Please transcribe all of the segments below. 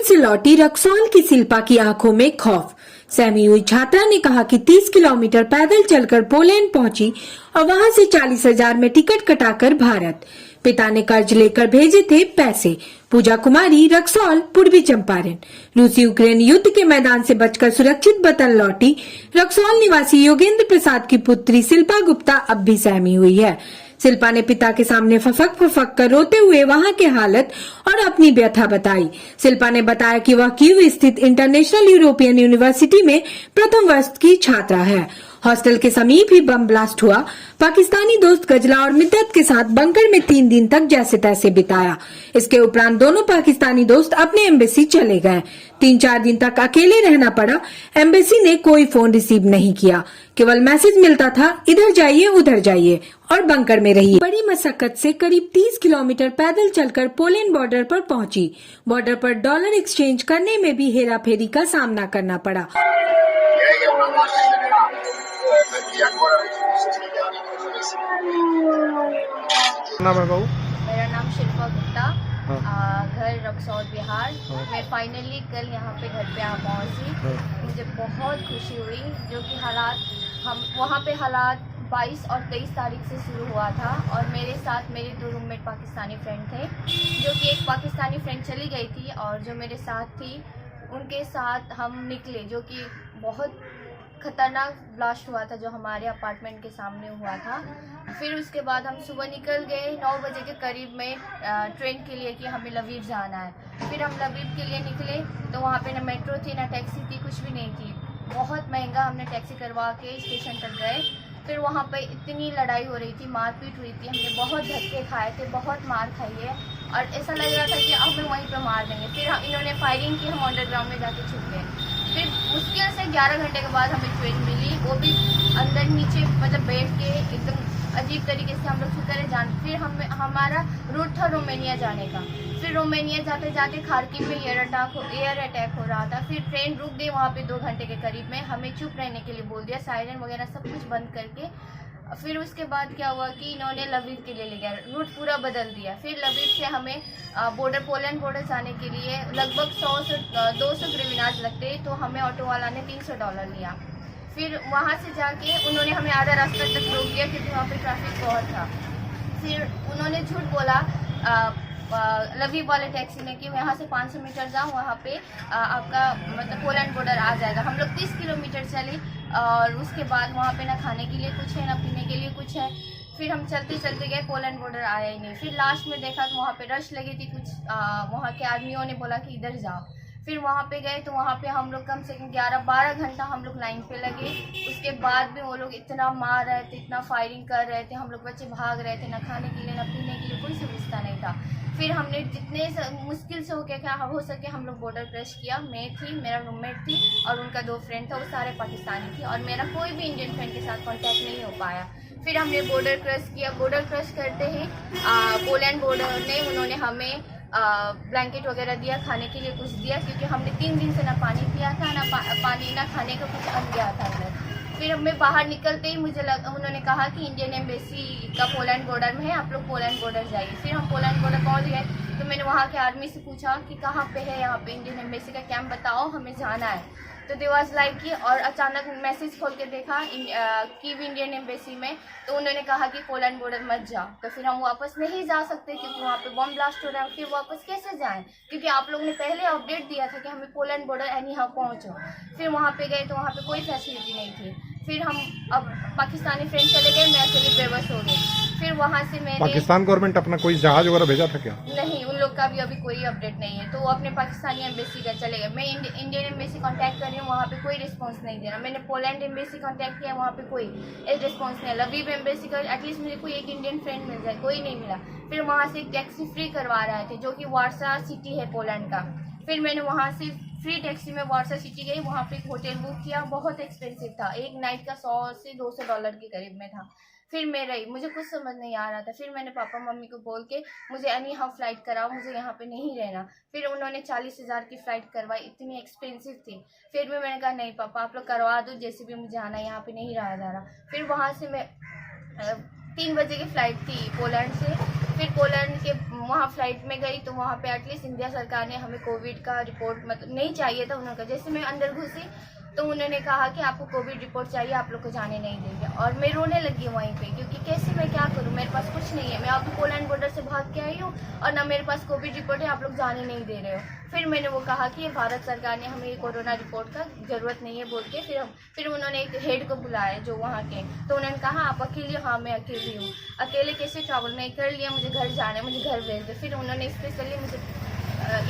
से लौटी रक्सौल की शिल्पा की आंखों में खौफ। सहमी हुई छात्रा ने कहा कि 30 किलोमीटर पैदल चलकर पोलैंड पहुंची और वहां से 40,000 में टिकट कटाकर भारत। पिता ने कर्ज लेकर भेजे थे पैसे। पूजा कुमारी, रक्सौल, पूर्वी चंपारण। रूस यूक्रेन युद्ध के मैदान से बचकर सुरक्षित वतन लौटी रक्सौल निवासी योगेंद्र प्रसाद की पुत्री शिल्पा गुप्ता अब भी सहमी हुई है। शिल्पा ने पिता के सामने फफक कर रोते हुए वहां के हालत और अपनी व्यथा बताई। शिल्पा ने बताया कि वह कीव स्थित इंटरनेशनल यूरोपियन यूनिवर्सिटी में प्रथम वर्ष की छात्रा है। हॉस्टल के समीप ही बम ब्लास्ट हुआ। पाकिस्तानी दोस्त गजला और मिद्दत के साथ बंकर में 3 दिन तक जैसे तैसे बिताया। इसके उपरांत दोनों पाकिस्तानी दोस्त अपने एम्बेसी चले गए। 3-4 दिन तक अकेले रहना पड़ा। एम्बेसी ने कोई फोन रिसीव नहीं किया, केवल मैसेज मिलता था, इधर जाइए उधर जाइए और बंकर में रहिए। बड़ी मशक्कत से करीब 30 किलोमीटर पैदल चलकर पोलैंड बॉर्डर पर पहुंची। बॉर्डर पर डॉलर एक्सचेंज करने में भी हेराफेरी का सामना करना पड़ा। नाम है बाबू? मेरा नाम शिल्पा गुप्ता, घर रक्सौल बिहार। मैं फाइनली कल यहाँ पे घर पे पहुँची। मुझे बहुत खुशी हुई, जो कि वहाँ पे हालात 22 और 23 तारीख से शुरू हुआ था और मेरे साथ मेरे 2 रूममेट पाकिस्तानी फ्रेंड थे, जो कि एक पाकिस्तानी फ्रेंड चली गई थी और जो मेरे साथ थी उनके साथ हम निकले, जो कि बहुत खतरनाक ब्लास्ट हुआ था जो हमारे अपार्टमेंट के सामने हुआ था। फिर उसके बाद हम सुबह निकल गए 9 बजे के करीब में ट्रेन के लिए कि हमें लवीव जाना है। फिर हम लवीव के लिए निकले तो वहाँ पे ना मेट्रो थी ना टैक्सी थी, कुछ भी नहीं थी। बहुत महंगा हमने टैक्सी करवा के स्टेशन तक गए। फिर वहाँ पे इतनी लड़ाई हो रही थी, मारपीट हुई थी, हमने बहुत धक्के खाए थे, बहुत मार खाई है और ऐसा लग रहा था कि अब हमें वहीं पे मार देंगे। फिर इन्होंने फायरिंग की, हम अंडरग्राउंड में जाके छुप गए। फिर मुश्किल से 11 घंटे के बाद हमें ट्रेन मिली, वो भी अंदर नीचे मतलब बैठ के एकदम अजीब तरीके से हम लोग छुपकर फिर हमारा रूट था रोमानिया जाने का। फिर रोमानिया जाते जाते खार्किव में एयर अटैक हो रहा था। फिर ट्रेन रुक गई वहाँ पे 2 घंटे के करीब में। हमें चुप रहने के लिए बोल दिया, सायरन वगैरह सब कुछ बंद करके। फिर उसके बाद क्या हुआ कि इन्होंने लवीव के लिए ले गया, रूट पूरा बदल दिया। फिर लवीव से हमें पोलैंड बॉर्डर जाने के लिए लगभग 100 से 200 ग्रेविनाज लगते, तो हमें ऑटो वाला ने $300 लिया। फिर वहाँ से जाके उन्होंने हमें आधा रास्ता तक रोक दिया क्योंकि वहाँ पे ट्रैफिक बहुत था। फिर उन्होंने झूठ बोला लवीव वाले टैक्सी में कि यहाँ से 500 मीटर जाओ, वहाँ पे आपका मतलब पोलैंड बॉर्डर आ जाएगा। हम लोग 30 किलोमीटर चले और उसके बाद वहाँ पे ना खाने के लिए कुछ है ना पीने के लिए कुछ है। फिर हम चलते चलते गए, पोलैंड बॉर्डर आया ही नहीं। फिर लास्ट में देखा तो वहाँ पे रश लगी थी, कुछ वहाँ के आदमियों ने बोला कि इधर जाओ। फिर वहाँ पे गए तो वहाँ पे हम लोग कम से कम 11-12 घंटा हम लोग लाइन पे लगे। उसके बाद भी वो लोग इतना मार रहे थे, इतना फायरिंग कर रहे थे, हम लोग बच्चे भाग रहे थे, ना खाने के लिए ना पीने के लिए कोई सुविधा नहीं था। फिर हमने जितने मुश्किल से हो सके हम लोग बॉर्डर क्रॉस किया। मैं थी, मेरा रूममेट थी और उनका 2 फ्रेंड था, वो सारे पाकिस्तानी थी और मेरा कोई भी इंडियन फ्रेंड के साथ कांटेक्ट नहीं हो पाया। फिर हमने बॉर्डर क्रॉस किया। बॉर्डर क्रॉस करते ही पोलैंड बॉर्डर ने उन्होंने हमें ब्लैंकेट वगैरह दिया, खाने के लिए कुछ दिया, क्योंकि हमने 3 दिन से ना पानी पिया था, ना पानी ना खाने का कुछ अन गया था अंदर। फिर हमें बाहर निकलते ही उन्होंने कहा कि इंडियन एम्बेसी का पोलैंड बॉर्डर में है, आप लोग पोलैंड बॉर्डर जाइए। फिर हम पोलैंड बॉर्डर पहुंच गए तो मैंने वहाँ के आर्मी से पूछा कि कहाँ पे है यहाँ पे इंडियन एम्बेसी का कैंप, बताओ हमें जाना है। तो दे वाज लाइक की और अचानक मैसेज खोल के देखा कीव इंडियन एम्बेसी में, तो उन्होंने कहा कि पोलैंड बॉर्डर मत जाओ। तो फिर हम वापस नहीं जा सकते क्योंकि वहाँ पे बम ब्लास्ट हो रहा है। फिर वापस कैसे जाएं, क्योंकि आप लोगों ने पहले अपडेट दिया था कि हमें पोलैंड बॉर्डर एनी हाउ पहुँचो। फिर वहाँ पे गए तो वहाँ पे कोई फैसिलिटी नहीं थी। फिर हम अब पाकिस्तानी फ्रेंड चले गए, मैं अकेली बेबस हो गई। फिर वहाँ से मैंने पाकिस्तान गवर्नमेंट अपना कोई जहाज वगैरह भेजा था क्या? नहीं, उन लोग का भी अभी कोई अपडेट नहीं है, तो वो अपने पाकिस्तानी एम्बेसी का चले गए। मैं इंडियन एम्बेसी कांटेक्ट कर रही हूँ, वहाँ पे कोई रिस्पांस नहीं दे रहा। मैंने पोलैंड एम्बेसी कांटेक्ट किया, वहाँ पे कोई रिस्पांस नहीं है। लवीव एम्बेसी का एटलीस्ट मुझे कोई एक इंडियन फ्रेंड मिल जाए, कोई नहीं मिला। फिर वहाँ से एक टैक्सी फ्री करवा रहे थे, जो कि वार्सा सिटी है पोलैंड का। फिर मैंने वहाँ से फ्री टैक्सी में वार्सा सिटी गई, वहाँ पे एक होटल बुक किया, बहुत एक्सपेंसिव था, एक नाइट का $100 से $200 के करीब में था। फिर मैं रही, मुझे कुछ समझ नहीं आ रहा था। फिर मैंने पापा मम्मी को बोल के मुझे एनी हाउ फ्लाइट कराओ, मुझे यहाँ पे नहीं रहना। फिर उन्होंने 40,000 की फ़्लाइट करवाई, इतनी एक्सपेंसिव थी। फिर भी मैंने कहा नहीं पापा आप लोग करवा दो, जैसे भी मुझे आना, यहाँ पे नहीं रहा जा रहा। फिर वहाँ से मैं 3 बजे की फ़्लाइट थी पोलैंड से। फिर पोलैंड के वहाँ फ्लाइट में गई तो वहाँ पे एटलीस्ट इंडिया सरकार ने हमें कोविड का रिपोर्ट मतलब नहीं चाहिए था उन्होंने कहा। जैसे मैं अंदर घुसी तो उन्होंने कहा कि आपको कोविड रिपोर्ट चाहिए, आप लोग को जाने नहीं देंगे। और मैं रोने लगी वहीं पे, क्योंकि कैसे मैं क्या करूँ, मेरे पास कुछ नहीं है, मैं अभी पोलैंड बॉर्डर से भाग के आई हूँ और ना मेरे पास कोविड रिपोर्ट है, आप लोग जाने नहीं दे रहे हो। फिर मैंने वो कहा कि ये भारत सरकार ने हमें ये कोरोना रिपोर्ट का ज़रूरत नहीं है बोल के फिर उन्होंने एक हेड को बुलाया जो वहाँ के, तो उन्होंने कहा आप अकेली हो? हाँ मैं अकेली हूँ। अकेले कैसे ट्रैवल नहीं कर लिया, मुझे घर जाना है, मुझे घर भेज दो। फिर उन्होंने स्पेशली मुझे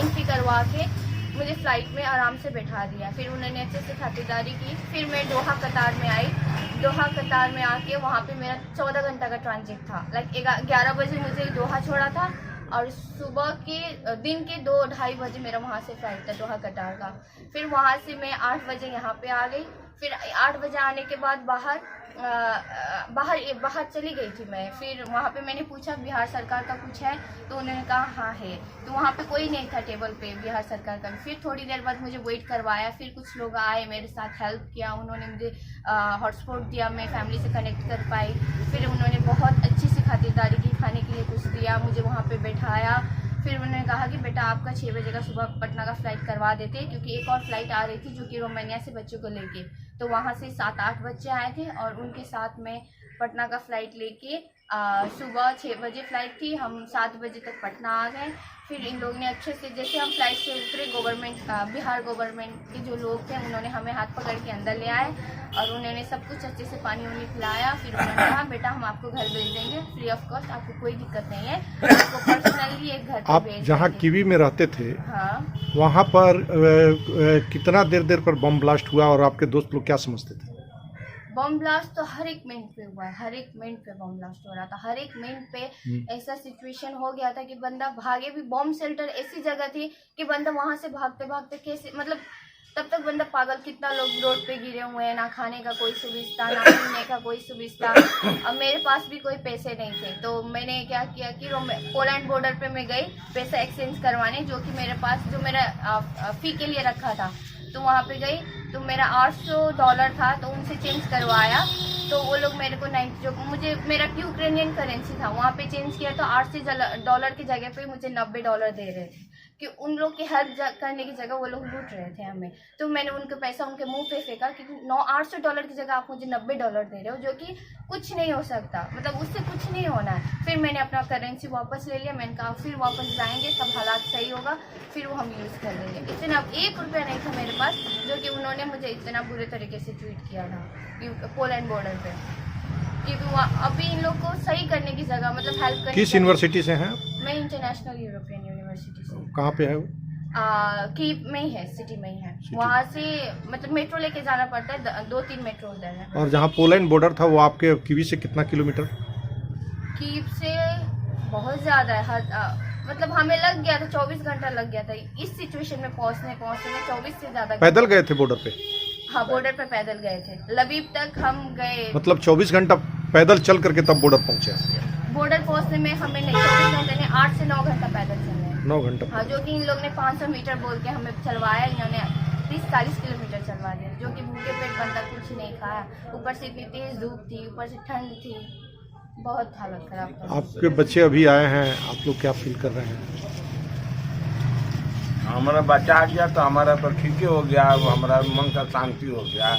एंट्री करवा के मुझे फ़्लाइट में आराम से बैठा दिया। फिर उन्होंने अच्छे से खातिरदारी की। फिर मैं दोहा कतार में आई। दोहा कतार में आके वहाँ पे मेरा 14 घंटा का ट्रांजिट था। लाइक 11 बजे मुझे दोहा छोड़ा था और सुबह के दिन के 2-2:30 बजे मेरा वहाँ से फ्लाइट था दोहा कतार का। फिर वहाँ से मैं 8 बजे यहाँ पे आ गई। फिर 8 बजे आने के बाद बाहर चली गई थी मैं। फिर वहाँ पे मैंने पूछा बिहार सरकार का कुछ है, तो उन्होंने कहा हाँ है। तो वहाँ पे कोई नहीं था टेबल पे बिहार सरकार का। फिर थोड़ी देर बाद मुझे वेट करवाया। फिर कुछ लोग आए मेरे साथ हेल्प किया, उन्होंने मुझे हॉटस्पॉट दिया, मैं फैमिली से कनेक्ट कर पाई। फिर उन्होंने बहुत अच्छी सी खातिरदारी की, खाने के लिए कुछ दिया, मुझे वहाँ पर बैठाया। फिर उन्होंने कहा कि बेटा आपका 6 बजे का सुबह पटना का फ़्लाइट करवा देते हैं, क्योंकि एक और फ्लाइट आ रही थी जो कि रोमानिया से बच्चों को लेके। तो वहाँ से 7-8 बच्चे आए थे और उनके साथ में पटना का फ़्लाइट लेके सुबह 6 बजे फ़्लाइट थी, हम 7 बजे तक पटना आ गए। फिर इन लोगों ने अच्छे से, जैसे हम फ्लाइट से उतरे, बिहार गवर्नमेंट के जो लोग थे उन्होंने हमें हाथ पकड़ के अंदर ले आए और उन्होंने सब कुछ अच्छे से पानी वानी पिलाया। फिर उन्होंने कहा बेटा हम आपको घर भेज देंगे फ्री ऑफ कॉस्ट, आपको कोई दिक्कत नहीं है, आपको पर्सनली एक घर पे आप भेज जहाँ देंगे। कीवी में रहते थे, हाँ, वहाँ पर कितना देर पर बम ब्लास्ट हुआ और आपके दोस्त लोग क्या समझते थे? बम ब्लास्ट तो हर एक मिनट पे हुआ है, हर एक मिनट पे बम ब्लास्ट हो रहा था। हर एक मिनट पे ऐसा सिचुएशन हो गया था कि बंदा भागे भी। बम शेल्टर ऐसी जगह थी कि बंदा वहां से भागते भागते कैसे, मतलब तब तक बंदा पागल। कितना लोग रोड पे गिरे हुए हैं, ना खाने का कोई सुविधा, ना पीने का कोई सुविधा। अब मेरे पास भी कोई पैसे नहीं थे, तो मैंने क्या किया कि पोलैंड बॉर्डर पे मैं गई पैसा एक्सचेंज करवाने, जो कि मेरे पास जो मेरा फ़ी के लिए रखा था। तो वहाँ पे गई तो मेरा $800 था, तो उनसे चेंज करवाया। तो वो लोग मेरे को मेरा यूक्रेनियन करेंसी था, वहाँ पे चेंज किया तो $800 की जगह पे मुझे $90 दे रहे थे, कि उन लोग की हेल्प करने की जगह वो लोग लूट रहे थे हमें। तो मैंने उनके पैसा उनके मुंह पे फेंका कि $800 की जगह आप मुझे $90 दे रहे हो, जो कि कुछ नहीं हो सकता, मतलब उससे कुछ नहीं होना है। फिर मैंने अपना करेंसी वापस ले लिया। मैंने कहा फिर वापस जाएंगे, सब हालात सही होगा, फिर वो हम यूज़ कर लेंगे। इतना ₹1 नहीं था मेरे पास, जो कि उन्होंने मुझे इतना बुरे तरीके से ट्रीट किया था पोलैंड बॉर्डर पे। क्योंकि अभी इन लोग को सही करने की जगह, मतलब हेल्प करने। किस यूनिवर्सिटी से हैं? मैं इंटरनेशनल यूरोपियन यूनिवर्सिटी से। कहाँ पे है वो? कीव में ही है, सिटी में ही है। वहाँ से मतलब मेट्रो लेके जाना पड़ता है, 2-3 मेट्रो उधर है। और जहाँ पोलैंड बॉर्डर था वो आपके कीवी से कितना किलोमीटर? कीव से बहुत ज़्यादा है। मतलब हमें लग गया था 24 घंटा लग गया था इस सिचुएशन में पहुँचने 24 से ज़्यादा। पैदल गए थे बॉर्डर पे? हाँ, बॉर्डर पे पैदल गए थे, लबीब तक हम गए। मतलब 24 घंटा पैदल चल करके तब बॉर्डर पहुँचे? बॉर्डर पहुँचने में हमें नहीं 24 घंटे नहीं, 8 से 9 घंटा पैदल चले हैं। 9 घंटा? हाँ, जो कि इन लोग ने 500 मीटर बोल के हमें चलवाया। इन्होंने 30-40 किलोमीटर चलवा दिया, जो कि भूखे पेट बंदा कुछ नहीं खाया। ऊपर से इतनी तेज धूप थी, ऊपर से ठंड थी, बहुत हालत खराब था। आपके बच्चे अभी आए हैं, आप लोग क्या फील कर रहे हैं? हमारा बच्चा आ गया तो हमारा तो ठीक ही हो गया, हमारा मन का शांति हो गया।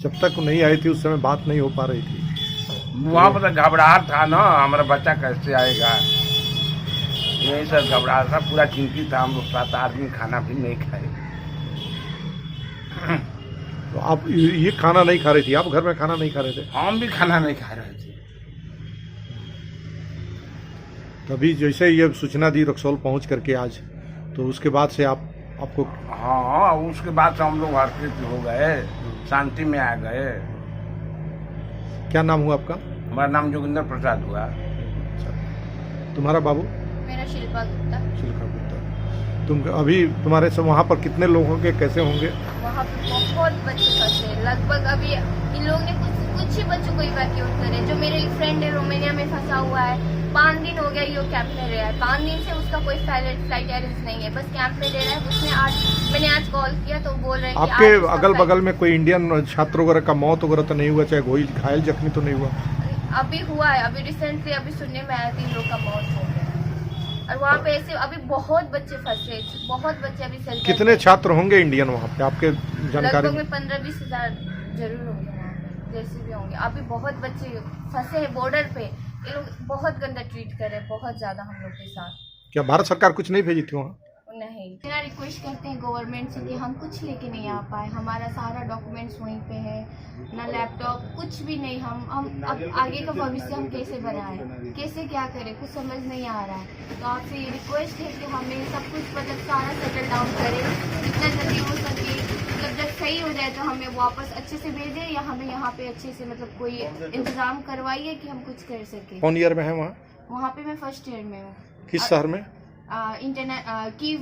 जब तक नहीं आई थी उस समय बात नहीं हो पा रही थी, वहाँ पर तो घबराहट था ना, हमारा बच्चा कैसे आएगा, यही सब घबराहट था, पूरा चिंतित था। हम लोग 7 आदमी खाना भी नहीं खाए। तो आप ये खाना नहीं खा रही थी? आप घर में खाना नहीं खा रहे थे? हम भी खाना नहीं खा रहे थे। तभी जैसे ये सूचना दी रक्सौल पहुंच करके आज, तो उसके बाद से आपको? हाँ, उसके बाद से हम लोग हर्षित हो गए, शांति में आ गए। क्या नाम हुआ आपका? हमारा नाम जोगिंदर प्रसाद हुआ। तुम्हारा बाबू? मेरा शिल्पा गुप्ता। शिल्पा गुप्ता। तुम अभी तुम्हारे सब वहाँ पर कितने लोग होंगे, कैसे होंगे? वहाँ पे बहुत बच्चे फंसे, लगभग अभी इन लोग ने कुछ ही बच्चों को इवैक्यूएट करे। जो मेरे फ्रेंड है रोमानिया में फंसा हुआ है, 5 दिन हो गया ये कैंप में रहा है। 5 दिन से उसका कोई फ्लाइट अरेंज नहीं है, बस कैंप में रह रहा है। उसने मैंने आज कॉल किया तो बोल रहे हैं कि आपके अगल बगल में कोई इंडियन छात्र वगैरह का मौत वगैरह तो नहीं हुआ, चाहे कोई घायल जख्मी तो नहीं हुआ? अभी हुआ है, अभी रिसेंटली अभी सुनने में आया 3 लोग का मौत हो गया। और वहाँ पे ऐसे अभी बहुत बच्चे फंसे, बहुत बच्चे अभी शेल्टर कितने छात्र होंगे इंडियन वहाँ पे आपके जानकारी लगभग में? में 15-20 हजार जरूर होंगे वहाँ पे, जैसे भी होंगे। अभी बहुत बच्चे फंसे हैं बॉर्डर पे, ये लोग बहुत गंदा ट्रीट कर रहे हैं, बहुत ज्यादा हम लोग के साथ। क्या भारत सरकार कुछ नहीं भेजी थी वहाँ? नहीं, मेरा रिक्वेस्ट करते हैं गवर्नमेंट से कि हम कुछ लेके नहीं आ पाए, हमारा सारा डॉक्यूमेंट्स वहीं पे है, ना लैपटॉप, कुछ भी नहीं। हम अब आगे का भविष्य हम कैसे बनाएं, कैसे क्या करें, कुछ समझ नहीं आ रहा है। तो आपसे ये रिक्वेस्ट है कि हमें सब कुछ मतलब सारा सेटल डाउन करें, जितना जल्दी हो सके। मतलब जब सही हो जाए तो हमें वापस अच्छे से भेजें, या हमें यहाँ पे अच्छे से मतलब कोई इंतजाम करवाइए कि हम कुछ कर सके। कौन ईयर में है वहाँ? वहाँ पे मैं फर्स्ट ईयर में हूँ। किस शहर में? कीव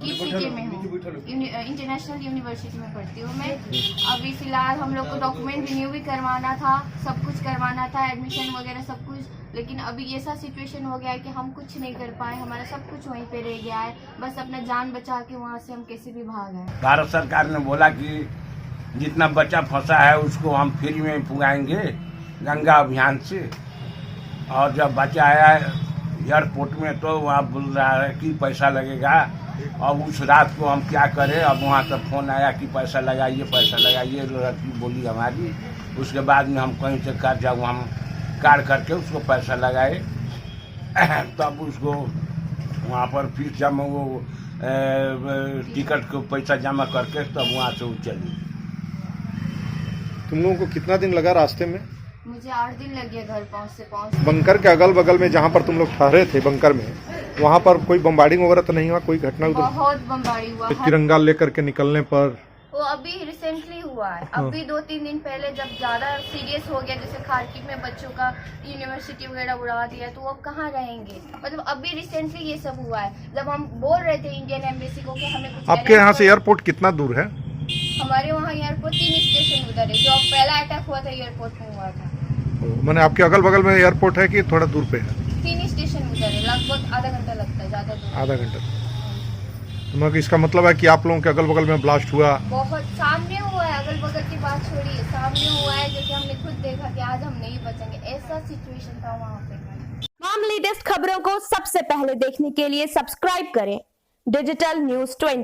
सिटी में हूँ, इंटरनेशनल यूनिवर्सिटी में पढ़ती हूँ मैं। अभी फिलहाल हम लोग को डॉक्यूमेंट रिन्यू भी करवाना था, सब कुछ करवाना था, एडमिशन वगैरह सब कुछ, लेकिन अभी ऐसा सिचुएशन हो गया है कि हम कुछ नहीं कर पाए, हमारा सब कुछ वहीं पे रह गया है। बस अपना जान बचा के वहाँ से हम कैसे भी भाग आए। भारत सरकार ने बोला कि जितना बच्चा फंसा है उसको हम फ्री में पुगाएंगे गंगा अभियान से, और जब बच्चा आया है एयरपोर्ट में तो वहाँ बोल रहा है कि पैसा लगेगा। अब उस रात को हम क्या करें, अब वहाँ से फोन आया कि पैसा लगाइए, लड़की बोली हमारी। उसके बाद में हम कहीं से जब हम कार करके उसको पैसा लगाए, तब उसको वहाँ पर फीस जमा, वो टिकट को पैसा जमा करके तब वहाँ से वो चली। तुम लोगों को कितना दिन लगा रास्ते में? मुझे 8 दिन लग गया घर पहुँच। बंकर के अगल बगल में जहाँ पर तुम लोग ठहरे थे बंकर में, वहाँ पर कोई बम्बार्डिंग वगैरह तो नहीं हुआ? कोई घटना उधर? बहुत बम्बारी हुआ। तिरंगा लेकर के निकलने पर वो अभी रिसेंटली हुआ है, अभी 2-3 दिन पहले जब ज्यादा सीरियस हो गया, जैसे खार्किव में बच्चों का यूनिवर्सिटी वगैरह उड़ा दिया, तो वो कहाँ रहेंगे। मतलब अभी रिसेंटली ये सब हुआ है, जब हम बोल रहे थे इंडियन एम्बेसी को कि हमें कुछ। आपके यहाँ से एयरपोर्ट कितना दूर है? हमारे वहाँ एयरपोर्ट 3 स्टेशन उधर है, जो पहला अटैक हुआ था एयरपोर्ट में हुआ था। मैंने आपके अगल बगल में एयरपोर्ट है कि थोड़ा दूर पे है? 3 स्टेशन उधर है, लगभग आधा घंटा लगता है, ज्यादा दूर। आधा घंटा। तो इसका मतलब है कि आप लोगों के अगल बगल में ब्लास्ट हुआ? बहुत सामने हुआ है, अगल बगल की बात छोड़िए, सामने हुआ है, जैसे हमने खुद देखा कि आज हम नहीं बचेंगे, ऐसा सिचुएशन था वहाँ पे। तमाम लेटेस्ट खबरों को सबसे पहले देखने के लिए सब्सक्राइब करें डिजिटल न्यूज़ 20।